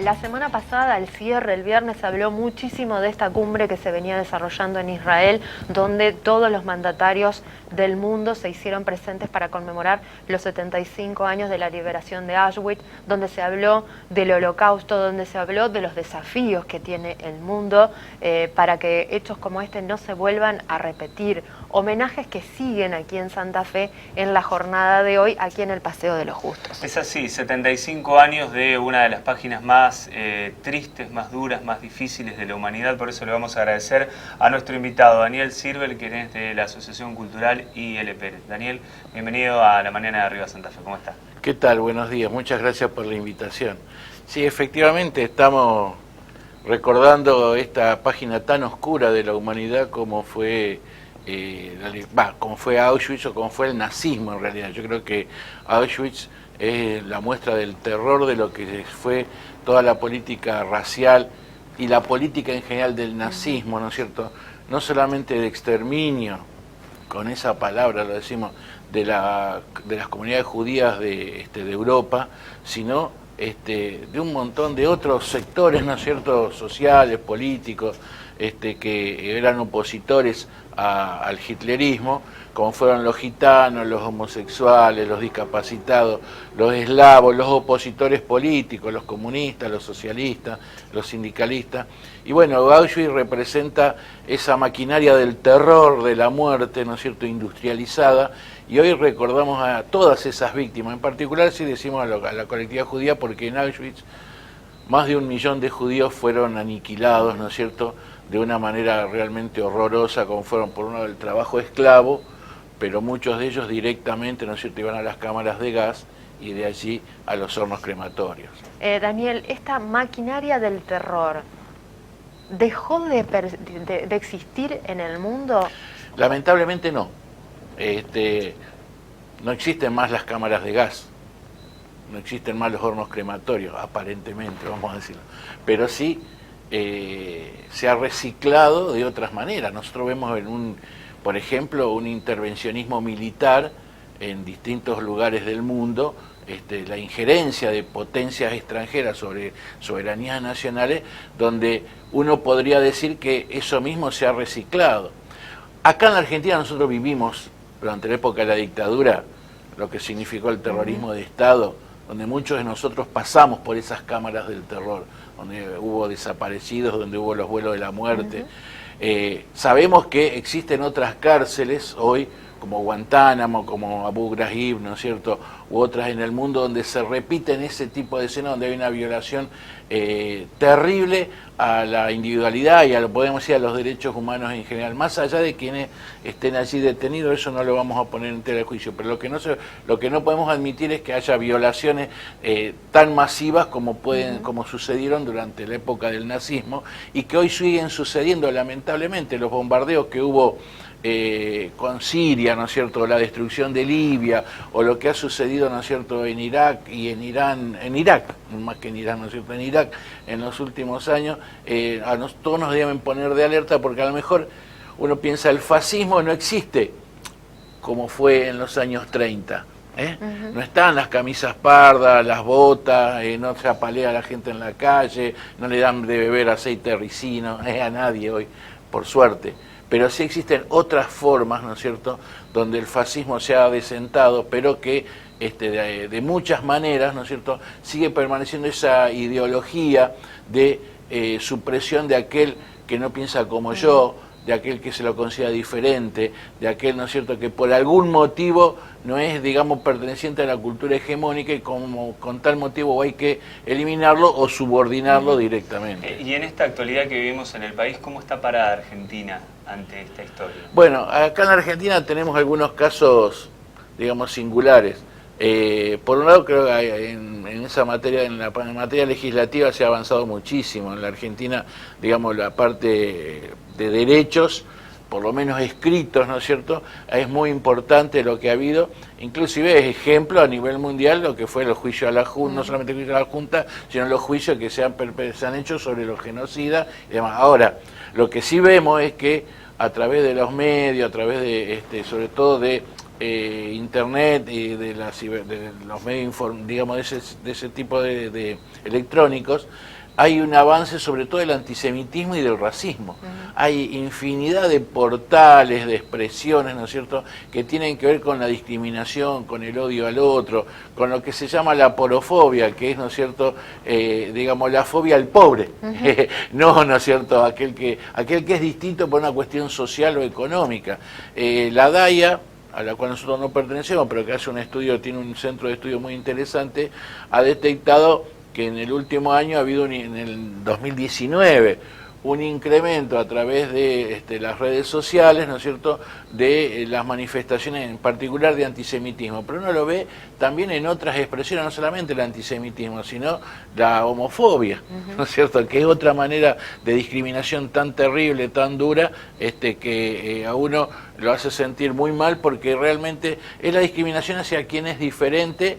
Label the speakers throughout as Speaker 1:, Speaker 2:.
Speaker 1: La semana pasada, al cierre, el viernes, se habló muchísimo de esta cumbre que se venía desarrollando en Israel, donde todos los mandatarios del mundo se hicieron presentes para conmemorar los 75 años de la liberación de Auschwitz, donde se habló del Holocausto, donde se habló de los desafíos que tiene el mundo para que hechos como este no se vuelvan a repetir. Homenajes que siguen aquí en Santa Fe en la jornada de hoy, aquí en el Paseo de los Justos.
Speaker 2: Es así, 75 años de una de las páginas más tristes, más duras, más difíciles de la humanidad. Por eso le vamos a agradecer a nuestro invitado, Daniel Sirvel, que es de la Asociación Cultural I.L. Pérez. Daniel, bienvenido a la mañana de Arriba Santa Fe. ¿Cómo está?
Speaker 3: ¿Qué tal? Buenos días. Muchas gracias por la invitación. Sí, efectivamente estamos recordando esta página tan oscura de la humanidad como fue como fue Auschwitz o como fue el nazismo en realidad. Yo creo que Auschwitz es la muestra del terror de lo que fue toda la política racial y la política en general del nazismo, ¿no es cierto? No solamente de exterminio, con esa palabra lo decimos, de las comunidades judías de Europa, sino de un montón de otros sectores, ¿no es cierto?, sociales, políticos, que eran opositores al hitlerismo, como fueron los gitanos, los homosexuales, los discapacitados, los eslavos, los opositores políticos, los comunistas, los socialistas, los sindicalistas. Y bueno, Auschwitz representa esa maquinaria del terror, de la muerte, ¿no es cierto?, industrializada, y hoy recordamos a todas esas víctimas, en particular si decimos a la colectividad judía, porque en Auschwitz más de 1 millón de judíos fueron aniquilados, ¿no es cierto?, de una manera realmente horrorosa, como fueron por un lado el trabajo esclavo, pero muchos de ellos directamente, ¿no es cierto?, iban a las cámaras de gas y de allí a los hornos crematorios.
Speaker 1: Daniel, esta maquinaria del terror, ¿dejó de existir en el mundo?
Speaker 3: Lamentablemente no. No existen más las cámaras de gas, no existen más los hornos crematorios, aparentemente, vamos a decirlo, pero sí se ha reciclado de otras maneras. Nosotros vemos por ejemplo, un intervencionismo militar en distintos lugares del mundo, la injerencia de potencias extranjeras sobre soberanías nacionales, donde uno podría decir que eso mismo se ha reciclado. Acá en la Argentina nosotros vivimos, durante la época de la dictadura, lo que significó el terrorismo de Estado, donde muchos de nosotros pasamos por esas cámaras del terror, donde hubo desaparecidos, donde hubo los vuelos de la muerte. Sabemos que existen otras cárceles hoy, como Guantánamo, como Abu Ghraib, ¿no es cierto?, u otras en el mundo donde se repiten ese tipo de escenas, donde hay una violación terrible a la individualidad y podemos decir, a los derechos humanos en general. Más allá de quienes estén allí detenidos, eso no lo vamos a poner en tela de juicio, pero lo que no podemos admitir es que haya violaciones tan masivas como sucedieron durante la época del nazismo y que hoy siguen sucediendo lamentablemente. Los bombardeos que hubo con Siria, ¿no es cierto?, la destrucción de Libia, o lo que ha sucedido, ¿no es cierto?, en Irak y en Irak, más que en Irán, ¿no es cierto?, en Irak en los últimos años, todos nos deben poner de alerta, porque a lo mejor uno piensa el fascismo no existe como fue en los años 30. No están las camisas pardas, las botas, no se apalea a la gente en la calle, no le dan de beber aceite de ricino a nadie hoy, por suerte. Pero sí existen otras formas, ¿no es cierto?, donde el fascismo se ha desentado, pero que de muchas maneras, ¿no es cierto?, sigue permaneciendo esa ideología de supresión de aquel que no piensa como yo, de aquel que se lo considera diferente, de aquel, ¿no es cierto?, que por algún motivo no es, digamos, perteneciente a la cultura hegemónica y con tal motivo hay que eliminarlo o subordinarlo directamente.
Speaker 2: Y en esta actualidad que vivimos en el país, ¿cómo está parada Argentina ante esta historia?
Speaker 3: Bueno, acá en la Argentina tenemos algunos casos, digamos, singulares. Por un lado, creo que en esa materia, en la materia legislativa se ha avanzado muchísimo. En la Argentina, digamos, la parte de derechos, por lo menos escritos, ¿no es cierto?, es muy importante lo que ha habido. Inclusive es ejemplo a nivel mundial lo que fue los juicios a la Junta, no solamente el juicio a la Junta, sino los juicios que se han hecho sobre los genocidas y demás. Ahora, lo que sí vemos es que a través de los medios, a través de, sobre todo de internet y de los medios, digamos, de ese tipo de electrónicos, hay un avance sobre todo del antisemitismo y del racismo. Hay infinidad de portales, de expresiones, ¿no es cierto?, que tienen que ver con la discriminación, con el odio al otro, con lo que se llama la porofobia, que es, ¿no es cierto?, digamos, la fobia al pobre. ¿No es cierto?, aquel que es distinto por una cuestión social o económica. La DAIA, a la cual nosotros no pertenecemos, pero que hace un estudio, tiene un centro de estudio muy interesante, ha detectado que en el último año ha habido, en el 2019, un incremento a través de las redes sociales, ¿no es cierto?, de las manifestaciones, en particular de antisemitismo. Pero uno lo ve también en otras expresiones, no solamente el antisemitismo, sino la homofobia, ¿no es cierto?, que es otra manera de discriminación tan terrible, tan dura, que a uno lo hace sentir muy mal, porque realmente es la discriminación hacia quien es diferente,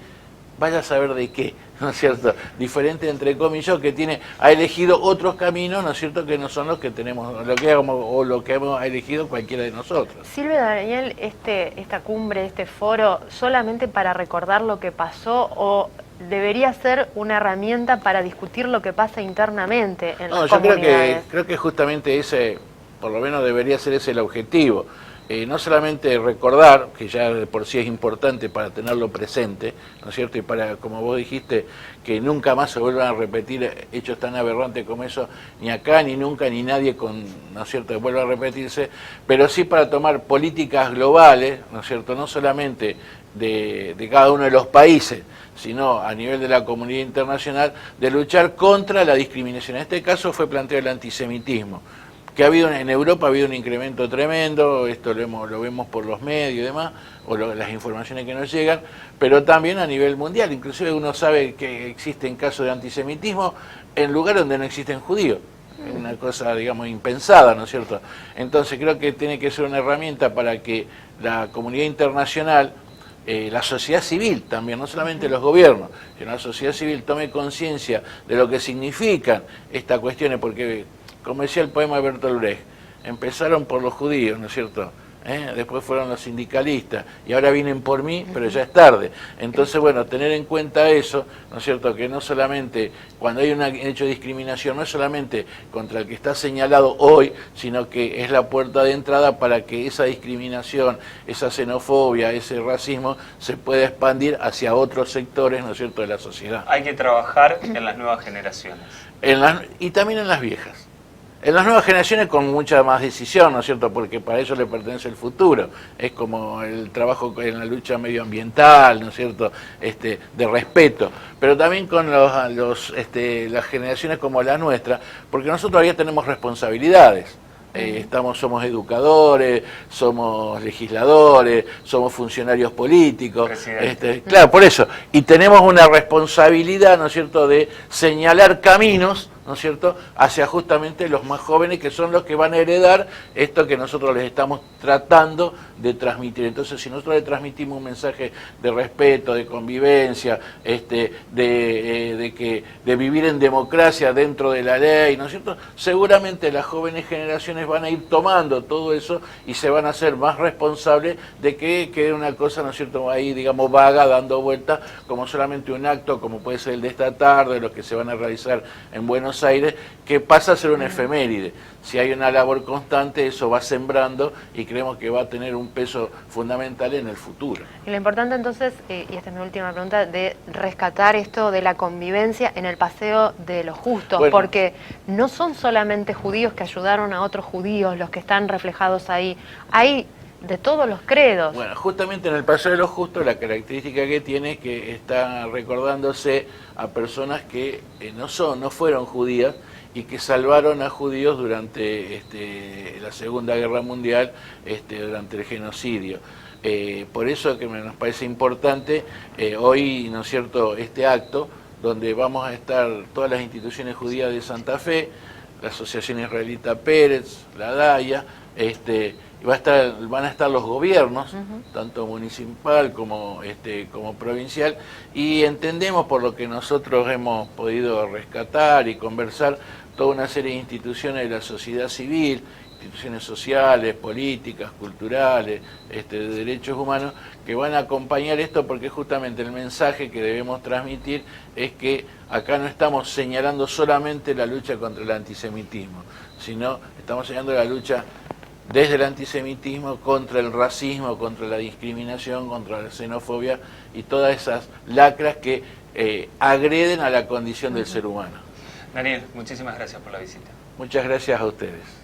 Speaker 3: vaya a saber de qué, ¿no es cierto?, diferente entre comillas, que ha elegido otros caminos, ¿no es cierto?, que no son los que tenemos, lo que hemos elegido cualquiera de nosotros.
Speaker 1: ¿Sirve, Daniel, esta cumbre, este foro, solamente para recordar lo que pasó, o debería ser una herramienta para discutir lo que pasa internamente en las comunidades?
Speaker 3: Creo que justamente ese, por lo menos debería ser ese el objetivo. No solamente recordar, que ya de por sí es importante para tenerlo presente, ¿no es cierto?, y para, como vos dijiste, que nunca más se vuelvan a repetir hechos tan aberrantes como eso, ni acá, ni nunca, ni nadie, ¿no es cierto?, que vuelva a repetirse, pero sí para tomar políticas globales, ¿no es cierto?, no solamente de cada uno de los países, sino a nivel de la comunidad internacional, de luchar contra la discriminación. En este caso fue planteado el antisemitismo, que en Europa ha habido un incremento tremendo, esto lo vemos por los medios y demás, o las informaciones que nos llegan, pero también a nivel mundial. Inclusive uno sabe que existen casos de antisemitismo en lugares donde no existen judíos. Es una cosa, digamos, impensada, ¿no es cierto? Entonces creo que tiene que ser una herramienta para que la comunidad internacional, la sociedad civil también, no solamente los gobiernos, sino la sociedad civil tome conciencia de lo que significan estas cuestiones, porque, como decía el poema de Bertolt Brecht, empezaron por los judíos, ¿no es cierto?, después fueron los sindicalistas, y ahora vienen por mí, pero ya es tarde. Entonces, bueno, tener en cuenta eso, ¿no es cierto?, que no solamente, cuando hay un hecho de discriminación, no es solamente contra el que está señalado hoy, sino que es la puerta de entrada para que esa discriminación, esa xenofobia, ese racismo, se pueda expandir hacia otros sectores, ¿no es cierto?, de la sociedad.
Speaker 2: Hay que trabajar en las nuevas generaciones.
Speaker 3: Y también en las viejas. En las nuevas generaciones con mucha más decisión, ¿no es cierto?, porque para ellos le pertenece el futuro. Es como el trabajo en la lucha medioambiental, ¿no es cierto?, de respeto. Pero también con las generaciones como la nuestra, porque nosotros todavía tenemos responsabilidades. Somos educadores, somos legisladores, somos funcionarios políticos, claro, por eso, y tenemos una responsabilidad, ¿no es cierto?, de señalar caminos, ¿no es cierto?, hacia justamente los más jóvenes, que son los que van a heredar esto que nosotros les estamos tratando de transmitir. Entonces, si nosotros le transmitimos un mensaje de respeto, de convivencia, de vivir en democracia dentro de la ley, ¿no es cierto?, seguramente las jóvenes generaciones van a ir tomando todo eso y se van a hacer más responsables de que quede una cosa, ¿no es cierto?, ahí, digamos, vaga, dando vueltas, como solamente un acto, como puede ser el de esta tarde, los que se van a realizar en Buenos Aires, que pasa a ser una efeméride. Si hay una labor constante, eso va sembrando y creemos que va a tener un peso fundamental en el futuro.
Speaker 1: Y lo importante entonces, y esta es mi última pregunta, de rescatar esto de la convivencia en el Paseo de los Justos, bueno, porque no son solamente judíos que ayudaron a otros judíos los que están reflejados ahí, hay de todos los credos.
Speaker 3: Bueno, justamente en el Paseo de los Justos la característica que tiene es que está recordándose a personas que no fueron judías y que salvaron a judíos durante la Segunda Guerra Mundial, durante el genocidio. Por eso que nos parece importante hoy, ¿no es cierto?, este acto, donde vamos a estar todas las instituciones judías de Santa Fe, la Asociación Israelita Pérez, la DAIA, van a estar los gobiernos, tanto municipal como provincial, y entendemos, por lo que nosotros hemos podido rescatar y conversar, toda una serie de instituciones de la sociedad civil, instituciones sociales, políticas, culturales, de derechos humanos, que van a acompañar esto, porque justamente el mensaje que debemos transmitir es que acá no estamos señalando solamente la lucha contra el antisemitismo, sino estamos señalando la lucha desde el antisemitismo contra el racismo, contra la discriminación, contra la xenofobia y todas esas lacras que agreden a la condición del ser humano.
Speaker 2: Daniel, muchísimas gracias por la visita.
Speaker 3: Muchas gracias a ustedes.